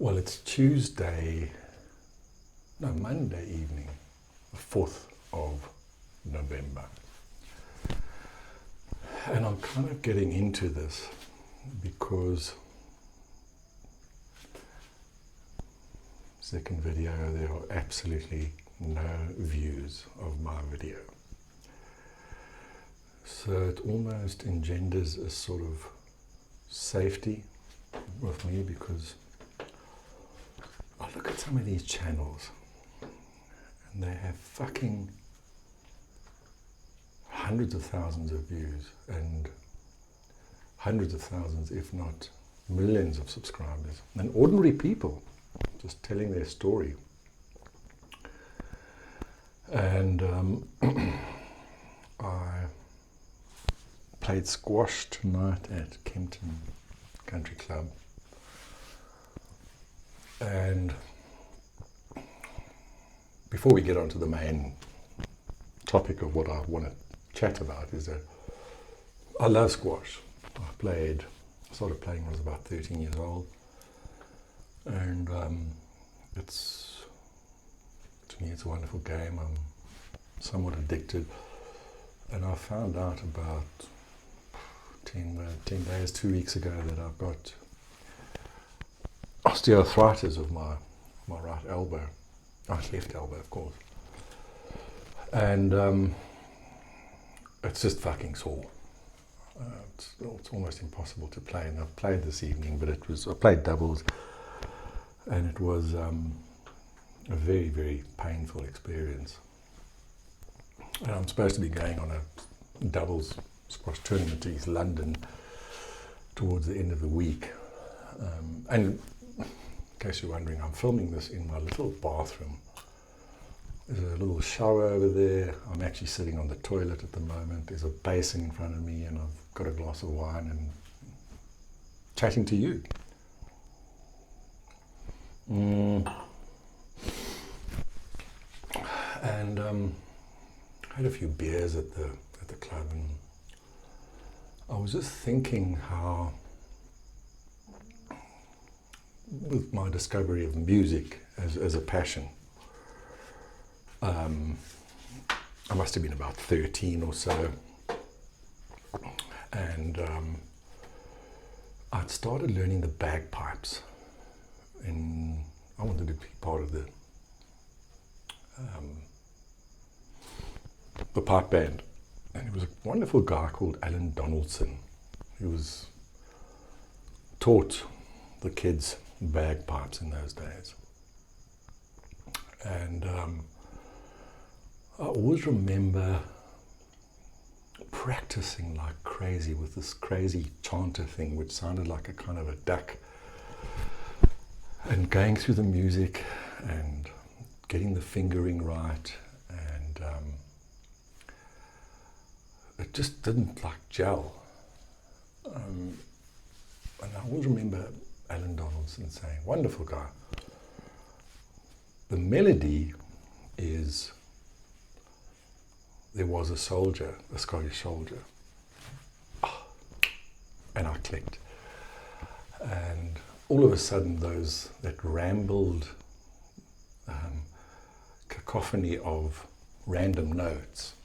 Well, it's Monday evening, the 4th of November. And I'm kind of getting into this because second video, there are absolutely no views of my video. So it almost engenders a sort of safety with me because I look at some of these channels and they have fucking hundreds of thousands of views and hundreds of thousands, if not millions of subscribers, and ordinary people just telling their story. And I played squash tonight at Kempton Country Club, and before we get on to the main topic of what I want to chat about is that I love squash. I started playing when I was about 13 years old, and to me it's a wonderful game. I'm somewhat addicted, and I found out about 10 days, 2 weeks ago, that I've got osteoarthritis of my right elbow, left elbow of course, and it's just fucking sore. It's almost impossible to play, and I've played this evening, but I played doubles, and it was a very, very painful experience. And I'm supposed to be going on a doubles squash tournament to East London towards the end of the week. And in case you're wondering, I'm filming this in my little bathroom. There's a little shower over there. I'm actually sitting on the toilet at the moment. There's a basin in front of me, and I've got a glass of wine and chatting to you. And I had a few beers at the club, and I was just thinking how, with my discovery of music as a passion, I must have been about 13 or so, and I'd started learning the bagpipes, and I wanted to be part of the pipe band. And it was a wonderful guy called Alan Donaldson who taught the kids bagpipes in those days. And I always remember practicing like crazy with this crazy chanter thing, which sounded like a kind of a duck, and going through the music and getting the fingering right, and it just didn't like gel. And I always remember Alan Donaldson saying, wonderful guy, the melody is, there was a soldier, a Scottish soldier. Oh, and I clicked. And all of a sudden that rambled cacophony of random notes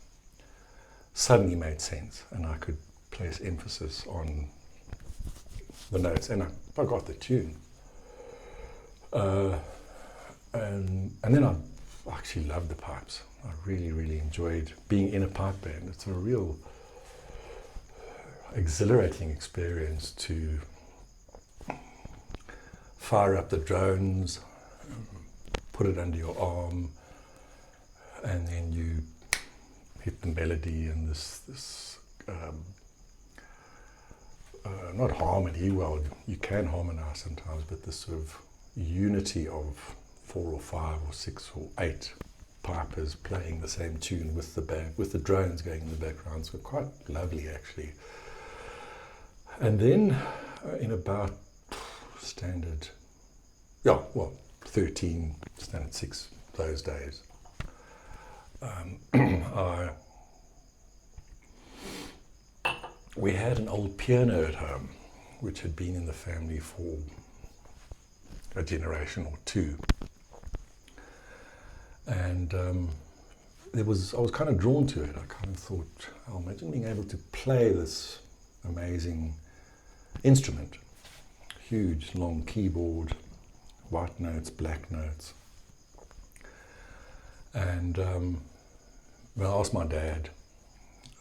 suddenly made sense, and I could place emphasis on the notes, and I got the tune. And then I actually loved the pipes. I really, really enjoyed being in a pipe band. It's a real exhilarating experience to fire up the drones, put it under your arm, and then you hit the melody and this not harmony, well, you can harmonize sometimes, but this sort of unity of 4 or 5 or 6 or 8 pipers playing the same tune with the drones going in the background. So quite lovely actually. And then in about standard 13, standard 6 those days, we had an old piano at home which had been in the family for a generation or two. And I was kind of drawn to it. I kind of thought, oh, imagine being able to play this amazing instrument. Huge, long keyboard, white notes, black notes. And when I asked my dad,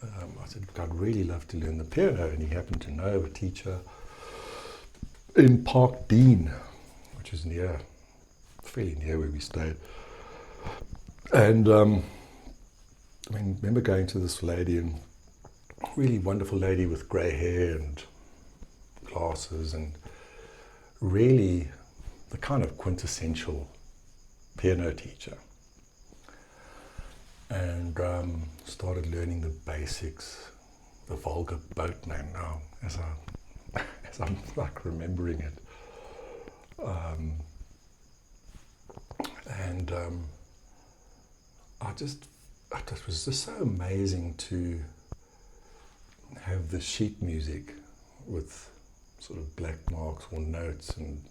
I said, I'd really love to learn the piano, and he happened to know a teacher in Park Dean, which is fairly near where we stayed. And I remember going to this lady, and really wonderful lady with grey hair and glasses, and really the kind of quintessential piano teacher. And started learning the basics, the Volga boatman now, as I'm like remembering it. It was just so amazing to have the sheet music with sort of black marks or notes, and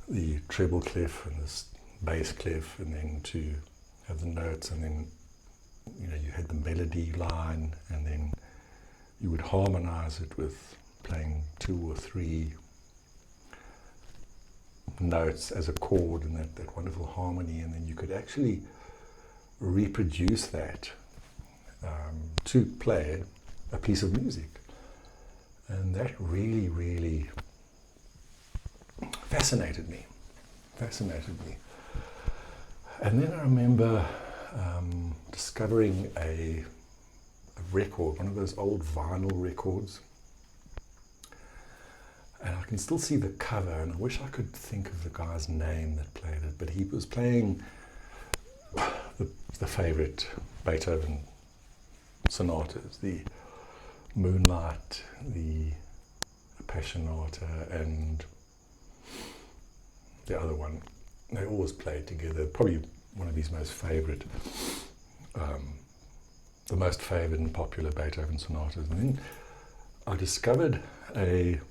the treble clef and the bass clef, and then to have the notes, and then you had the melody line, and then you would harmonize it with playing 2 or 3 notes as a chord, and that wonderful harmony, and then you could actually reproduce that to play a piece of music. And that really, really fascinated me. And then I remember discovering a record, one of those old vinyl records. And I can still see the cover, and I wish I could think of the guy's name that played it, but he was playing the favorite Beethoven sonatas, the Moonlight, the Appassionata, and the other one. They always played together. Probably one of his most favorite, the most favored and popular Beethoven sonatas. And then I discovered it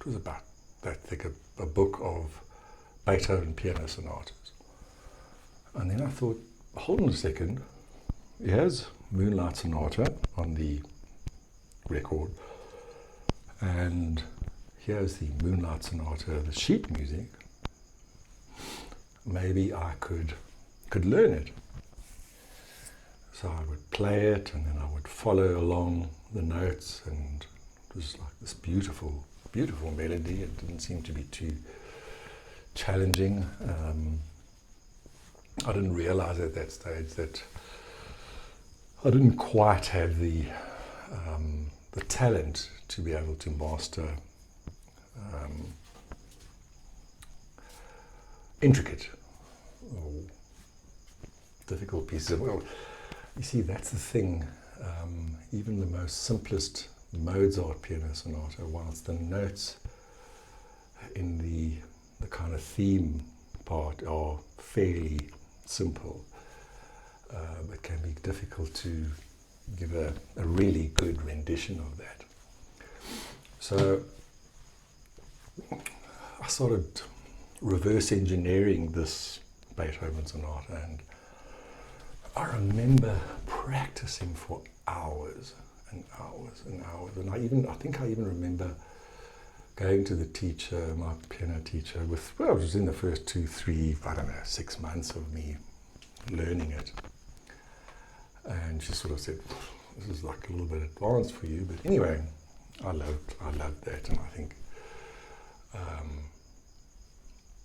was about that thick, a book of Beethoven piano sonatas. And then I thought, hold on a second, here's Moonlight Sonata on the record, and here's the Moonlight Sonata, the sheet music. Maybe I could learn it. So I would play it, and then I would follow along the notes, and it was like this beautiful, beautiful melody. It didn't seem to be too challenging. I didn't realize at that stage that I didn't quite have the talent to be able to master intricate or difficult pieces. Well, you see, that's the thing. Even the most simplest Mozart piano sonata, whilst the notes in the kind of theme part are fairly simple, it can be difficult to give a really good rendition of that. So I started reverse engineering this Beethoven sonata, and I remember practicing for hours and hours and hours. And I think I even remember going to the teacher, my piano teacher, it was in the first 2, 3, 6 months of me learning it. And she sort of said, this is like a little bit advanced for you. But anyway, I loved that, and I think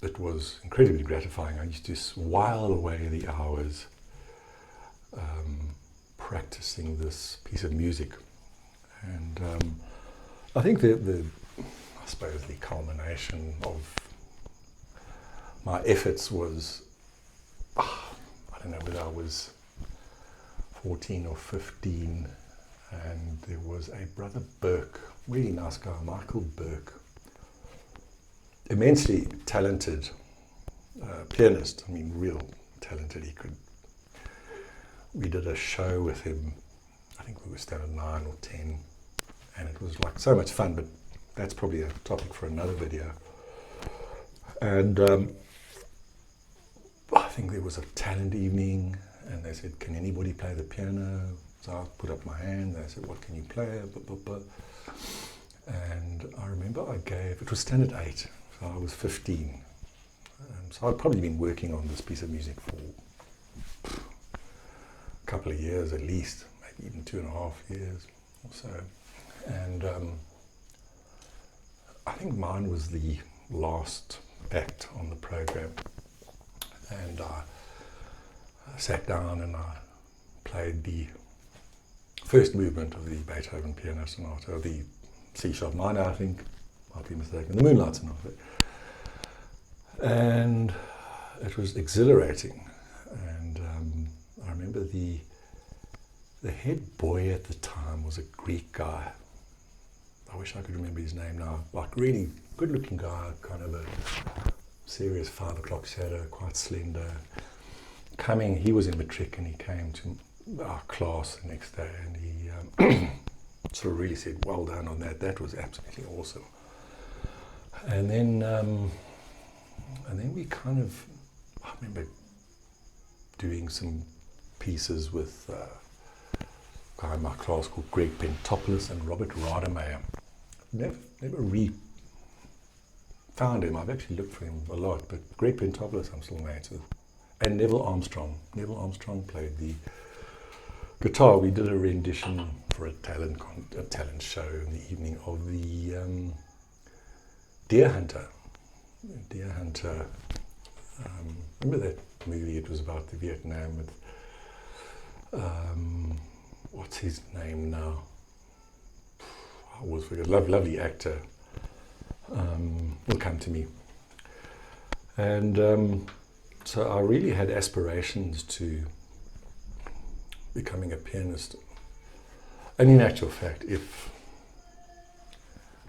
it was incredibly gratifying. I used to while away the hours practicing this piece of music. And I think I suppose the culmination of my efforts was, I don't know whether I was 14 or 15, and there was a brother Burke, really nice guy, Michael Burke, immensely talented pianist. I mean, real talented. We did a show with him, I think we were standard 9 or 10, and it was like so much fun, but that's probably a topic for another video. And I think there was a talent evening, and they said, can anybody play the piano? So I put up my hand. They said, what can you play? And I remember it was standard 8, so I was 15. So I'd probably been working on this piece of music for a couple of years at least, maybe even 2.5 years or so. And I think mine was the last act on the program. And I sat down and I played the first movement of the Beethoven Piano Sonata, the C-sharp minor, I think, might be mistaken, the Moonlight Sonata. And it was exhilarating. And I remember the head boy at the time was a Greek guy. I wish I could remember his name now. Like, really good-looking guy, kind of a serious 5 o'clock shadow, quite slender. He was in matric, and he came to our class the next day, and he sort of really said, well done on that. That was absolutely awesome. And then we kind of, I remember doing some pieces with a guy in my class called Greg Pentopoulos and Robert Rademacher. Never found him. I've actually looked for him a lot, but Greg Pentopoulos I'm still mates with. And Neville Armstrong. Neville Armstrong played the guitar. We did a rendition for a talent show in the evening of the Deer Hunter. Deer Hunter. Remember that movie? It was about the Vietnam with what's his name now? I always forget. Lovely actor. Will come to me. And so I really had aspirations to becoming a pianist. And in actual fact, if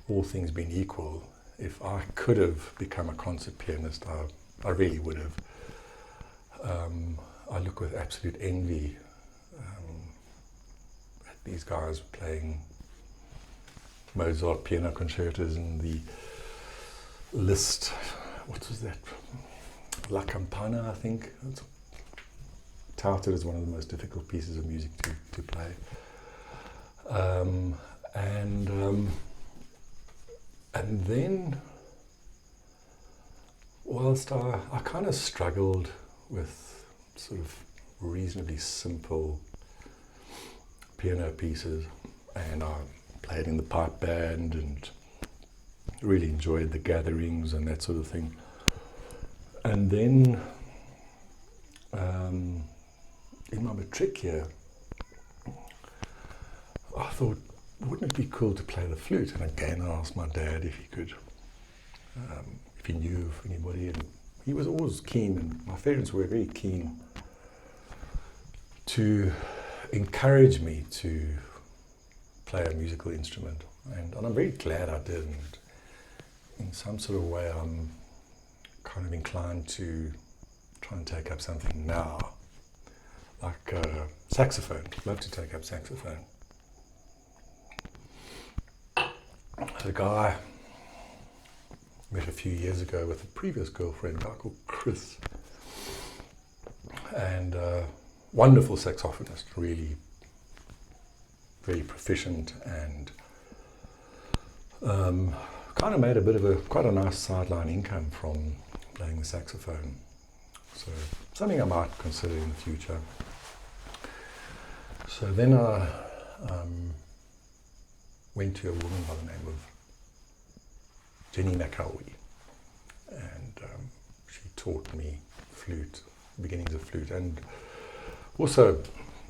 all things being equal, if I could have become a concert pianist, I really would have. I look with absolute envy at these guys playing Mozart piano concertos and the Liszt, what was that? La Campana, I think. It's touted as one of the most difficult pieces of music to play. And then, whilst I kind of struggled with sort of reasonably simple piano pieces, and I played in the pipe band and really enjoyed the gatherings and that sort of thing. And then in my matric year, I thought, wouldn't it be cool to play the flute? And again, I asked my dad if he could, if he knew of anybody, and he was always keen, and my parents were very keen to encourage me to play a musical instrument. And I'm very glad I did. And in some sort of way, I'm kind of inclined to try and take up something now, like saxophone. I'd love to take up saxophone. A guy I met a few years ago with a previous girlfriend, a guy called Chris, and wonderful saxophonist, really very proficient, and kind of made a bit of quite a nice sideline income from playing the saxophone. So something I might consider in the future. So then I went to a woman by the name of Jenny McCowie, and she taught me flute, beginnings of flute, and also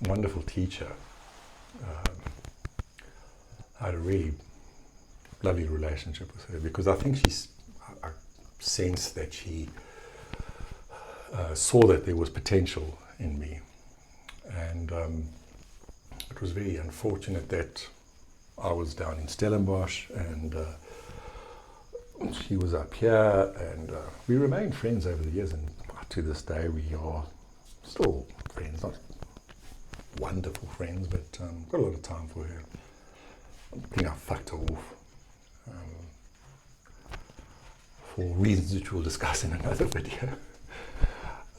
a wonderful teacher. I had a really lovely relationship with her because I think I sensed that she saw that there was potential in me, and it was very unfortunate that I was down in Stellenbosch and she was up here, and we remained friends over the years, and to this day we are still friends, not wonderful friends, but got a lot of time for her. I think I fucked her off. for reasons which we'll discuss in another video.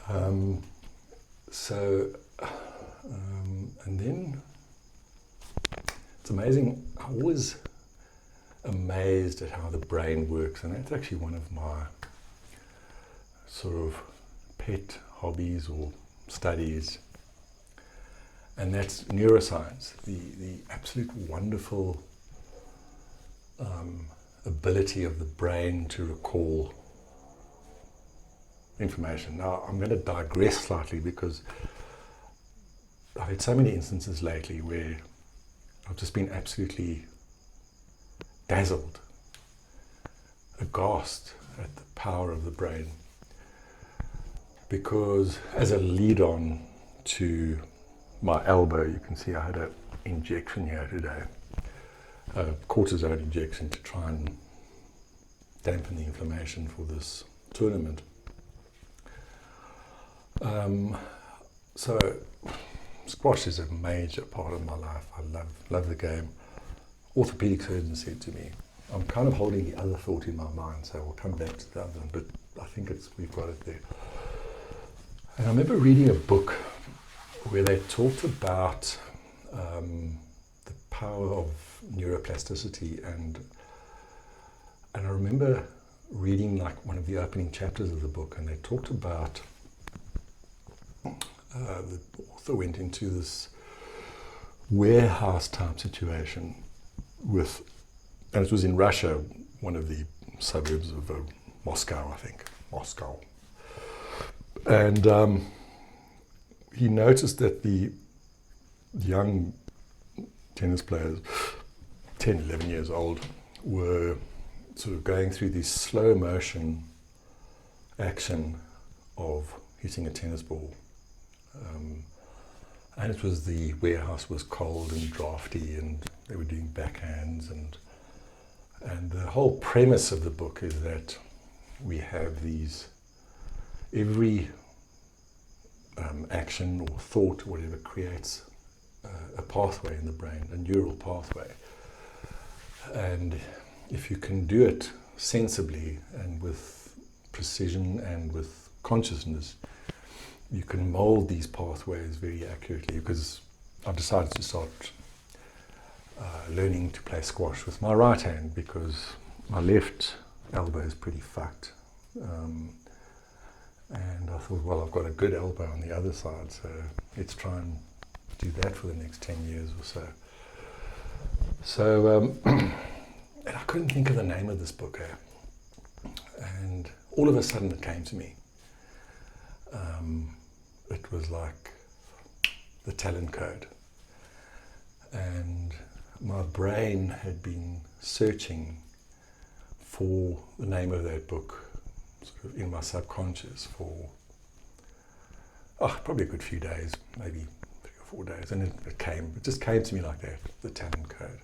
And then it's amazing. I'm always amazed at how the brain works, and that's actually one of my sort of pet hobbies or studies, and that's neuroscience, the absolute wonderful ability of the brain to recall information. Now, I'm going to digress slightly because I've had so many instances lately where I've just been absolutely dazzled, aghast at the power of the brain. Because as a lead-on to my elbow, you can see I had an injection here today, a cortisone injection to try and dampen the inflammation for this tournament. So squash is a major part of my life. I love the game. Orthopedic surgeon said to me, I'm kind of holding the other thought in my mind, so we'll come back to the other one, but I think we've got it there. And I remember reading a book where they talked about the power of neuroplasticity, and I remember reading like one of the opening chapters of the book, and they talked about the author went into this warehouse type situation and it was in Russia, one of the suburbs of Moscow, I think, Moscow. And he noticed that the young tennis players, 10, 11 years old, were sort of going through this slow motion action of hitting a tennis ball. And it was, the warehouse was cold and drafty, and they were doing backhands, and the whole premise of the book is that we have these, every action or thought or whatever creates a pathway in the brain, a neural pathway. And if you can do it sensibly and with precision and with consciousness, you can mold these pathways very accurately. Because I've decided to start learning to play squash with my right hand, because my left elbow is pretty fucked. And I thought, well, I've got a good elbow on the other side, so let's try and do that for the next 10 years or so. So, and I couldn't think of the name of this book, and all of a sudden it came to me. It was like the Talent Code, and my brain had been searching for the name of that book sort of in my subconscious for probably a good few days, maybe 3 or 4 days, and it just came to me like that, the Talent Code.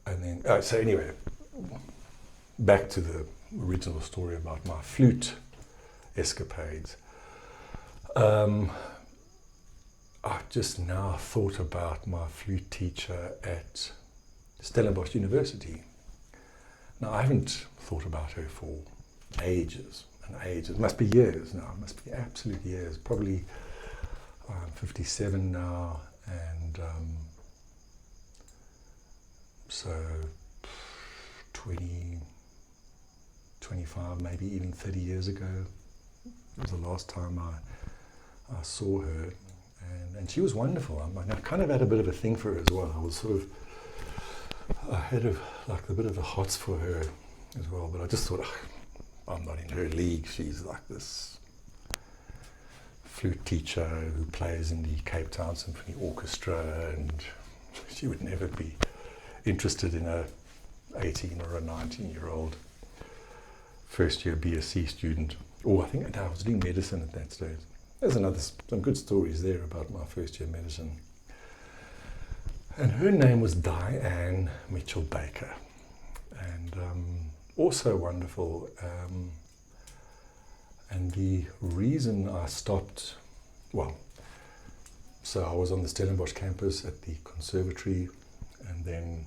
And then, so anyway, back to the original story about my flute escapades. I just now thought about my flute teacher at Stellenbosch University. Now, I haven't thought about her for ages and ages. It must be years now. It must be absolute years. Probably I'm 57 now, and so 20, 25, maybe even 30 years ago was the last time I saw her, and she was wonderful. I kind of had a bit of a thing for her as well. I had a bit of a hots for her as well, but I just thought, I'm not in her league. She's like this flute teacher who plays in the Cape Town Symphony Orchestra, and she would never be interested in a 18 or a 19-year-old first year BSc student. I think I was doing medicine at that stage. There's some good stories there about my first year medicine. And her name was Diane Mitchell Baker, and also wonderful. And the reason I stopped, so I was on the Stellenbosch campus at the conservatory, and then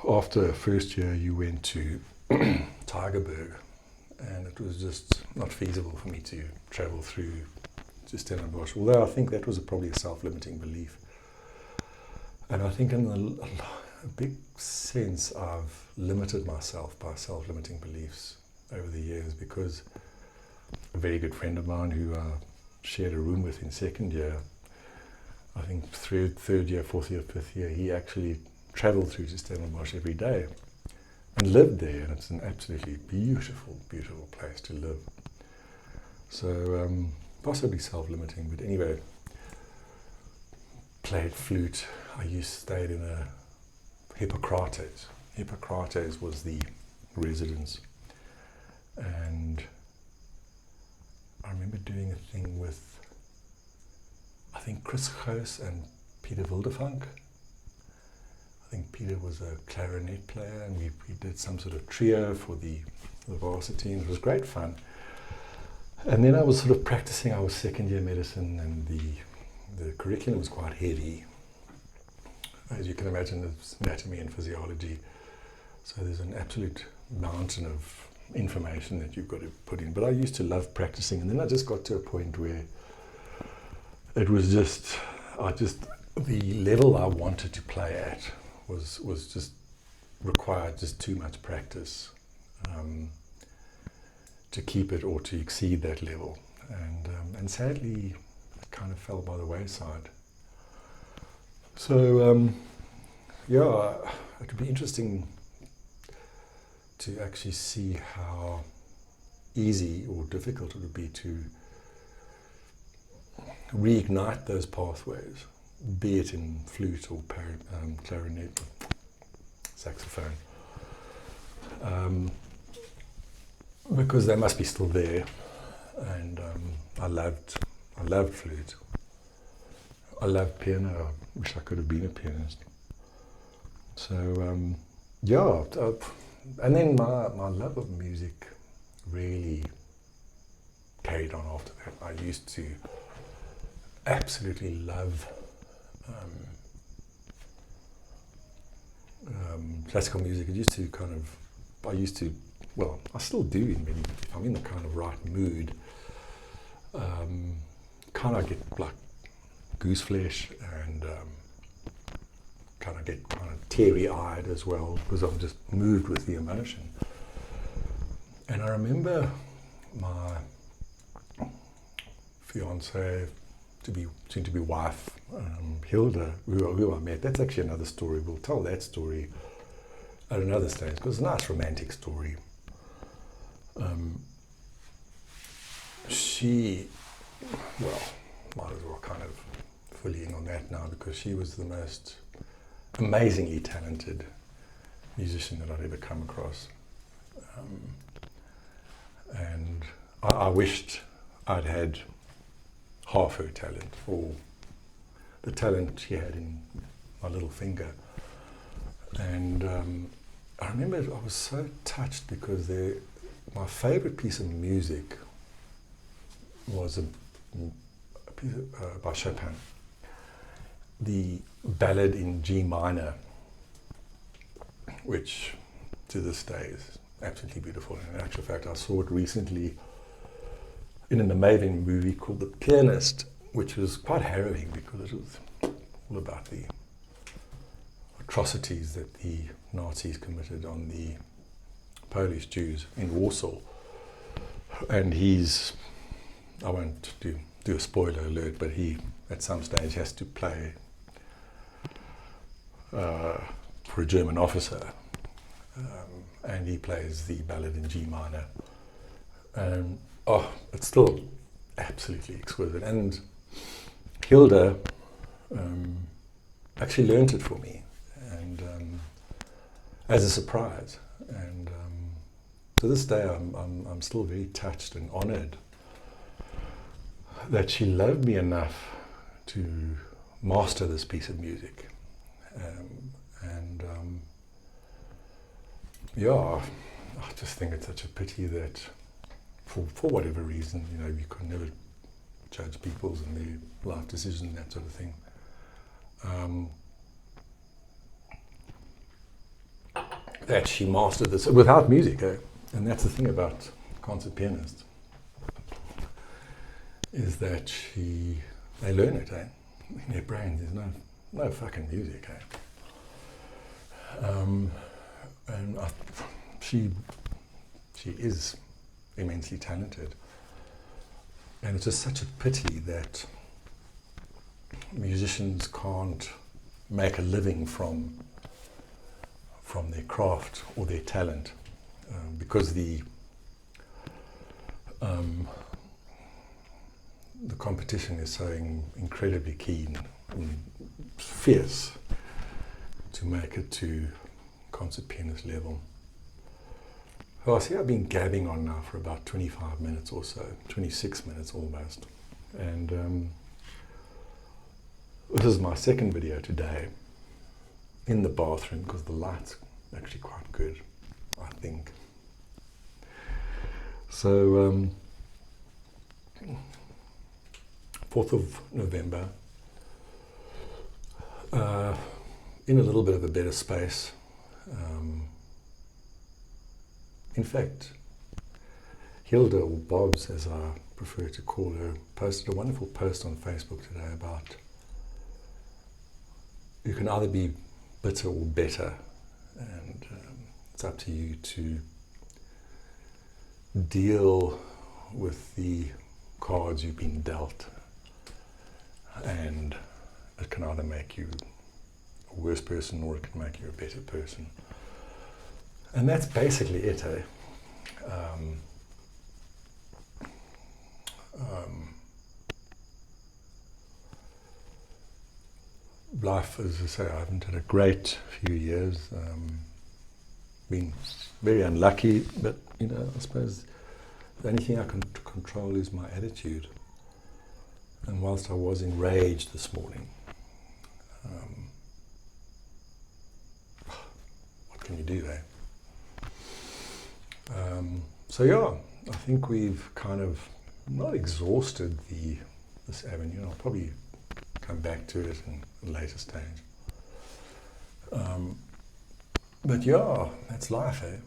after first year, you went to Tygerberg, and it was just not feasible for me to travel through to Stellenbosch, although I think that was probably a self-limiting belief. And I think in a big sense I've limited myself by self-limiting beliefs over the years, because a very good friend of mine who I shared a room with in second year, I think third year, fourth year, fifth year, he actually travelled through to Stellenbosch every day and lived there, and it's an absolutely beautiful, beautiful place to live. So possibly self-limiting, but anyway, played flute. I stayed in a Hippocrates. Hippocrates was the residence, and I remember doing a thing with, I think, Chris Goos and Peter Wildefunk. I think Peter was a clarinet player, and we did some sort of trio for the varsity, and it was great fun. And then I was sort of practicing. I was second year medicine, and the curriculum was quite heavy. As you can imagine, there's anatomy and physiology, so there's an absolute mountain of information that you've got to put in. But I used to love practicing, and then I just got to a point where it was just, the level I wanted to play at was just required just too much practice to keep it or to exceed that level, and sadly it kind of fell by the wayside. So yeah, it would be interesting to actually see how easy or difficult it would be to reignite those pathways, be it in flute or clarinet, saxophone, because they must be still there. And I loved flute. I loved piano. I wish I could have been a pianist. So yeah, and then my love of music really carried on after that. I used to absolutely love classical music. It used to well, I still do, if I'm in the kind of right mood, kind of get like goose flesh, and kind of get kind of teary-eyed as well, because I'm just moved with the emotion. And I remember my fiancée, soon to be wife, Hilda, who I met. That's actually another story. We'll tell that story at another stage, because it's a nice romantic story. She, well, might as well kind of fill in on that now, because she was the most amazingly talented musician that I'd ever come across. And I wished I'd had half her talent, or the talent she had in my little finger. And I remember I was so touched, because my favorite piece of music was a piece by Chopin, the Ballad in G minor, which to this day is absolutely beautiful. And in actual fact, I saw it recently in an amazing movie called The Pianist, which was quite harrowing, because it was all about the atrocities that the Nazis committed on the Polish Jews in Warsaw. And I won't do a spoiler alert, but he at some stage has to play for a German officer, and he plays the Ballad in G minor. It's still absolutely exquisite. And Hilda actually learnt it for me, and as a surprise. And to this day, I'm still very touched and honoured that she loved me enough to master this piece of music. Yeah, I just think it's such a pity that for whatever reason, you can never judge people's and their life decisions, that sort of thing. that she mastered this without music, eh? And that's the thing about concert pianists, is that they learn it, eh? In their brain, there's no fucking music, eh? And she is immensely talented, and it's just such a pity that musicians can't make a living from their craft or their talent, because the competition is so incredibly keen and fierce to make it to concert pianist level. Well, I see I've been gabbing on now for about 25 minutes or so, 26 minutes almost. And this is my second video today in the bathroom, because the light's actually quite good, I think. So, 4th of November, in a little bit of a better space. In fact, Hilda, or Bobs as I prefer to call her, posted a wonderful post on Facebook today about you can either be bitter or better, and it's up to you to deal with the cards you've been dealt, and it can either make you a worse person or it can make you a better person. And that's basically it, eh? Life, as I say, I haven't had a great few years. Been very unlucky, but you know, I suppose the only thing I can control is my attitude. And whilst I was enraged this morning, what can you do, eh? So yeah, I think we've kind of not exhausted this avenue. I'll probably come back to it in a later stage. But yeah, that's life, eh?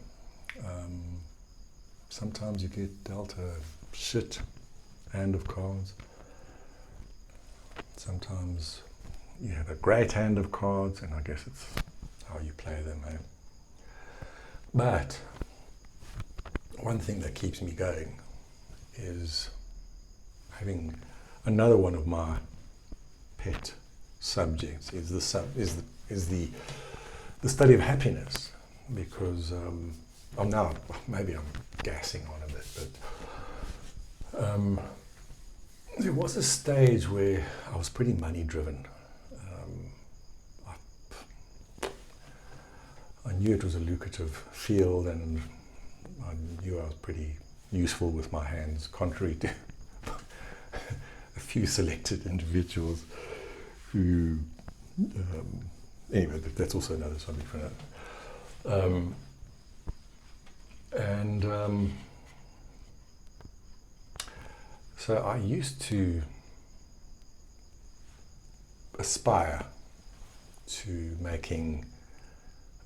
Sometimes you get dealt a shit hand of cards. Sometimes you have a great hand of cards, and I guess it's how you play them, eh? But one thing that keeps me going is having another one of my pet subjects is the study of happiness, because maybe I'm gassing on a bit, but there was a stage where I was pretty money driven. I knew it was a lucrative field, and I knew I was pretty useful with my hands, contrary to a few selected individuals who, anyway, that's also another subject for now. So I used to aspire to making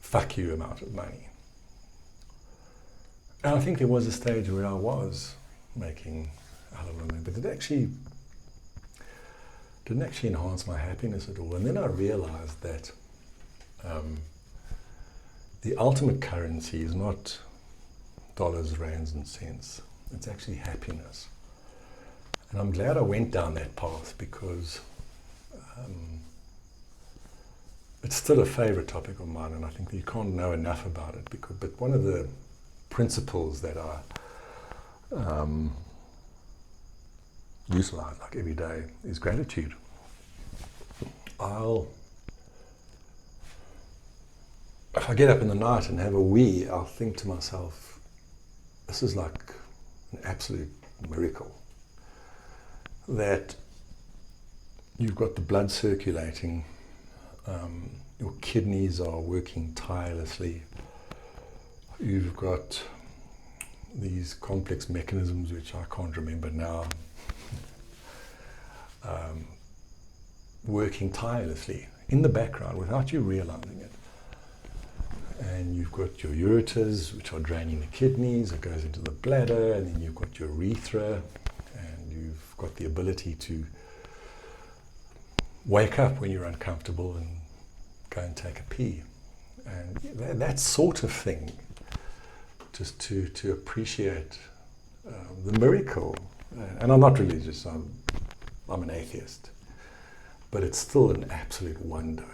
fuck you amount of money. And I think there was a stage where I was making a hell of a lot of money, but it didn't actually enhance my happiness at all. And then I realized that the ultimate currency is not dollars, rands, and cents. It's actually happiness. And I'm glad I went down that path, because it's still a favorite topic of mine, and I think that you can't know enough about it. But one of the principles that I utilize like every day is gratitude. If I get up in the night and have a wee, I'll think to myself, this is like an absolute miracle that you've got the blood circulating, your kidneys are working tirelessly, you've got these complex mechanisms which I can't remember now, working tirelessly in the background without you realizing it. And you've got your ureters, which are draining the kidneys. It goes into the bladder, and then you've got your urethra, and you've got the ability to wake up when you're uncomfortable and go and take a pee. And that sort of thing, just to appreciate the miracle. And I'm not religious, I'm an atheist, but it's still an absolute wonder.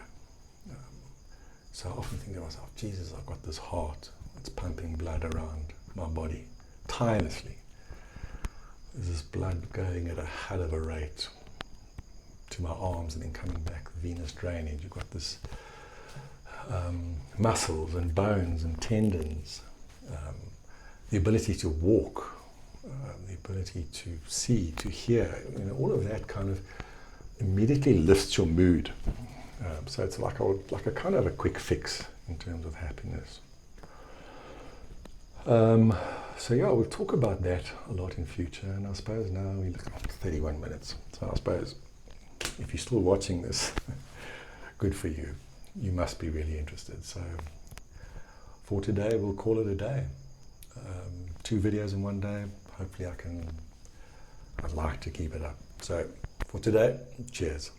So I often think to myself, Jesus, I've got this heart that's pumping blood around my body tirelessly. There's this blood going at a hell of a rate to my arms and then coming back, venous drainage. You've got this muscles and bones and tendons, the ability to walk, the ability to see, to hear, all of that kind of immediately lifts your mood. So it's like a kind of a quick fix in terms of happiness. So yeah, we'll talk about that a lot in future. And I suppose now we look at 31 minutes. So I suppose if you're still watching this, good for you. You must be really interested. So for today, we'll call it a day. 2 videos in one day. Hopefully I'd like to keep it up. So for today, cheers.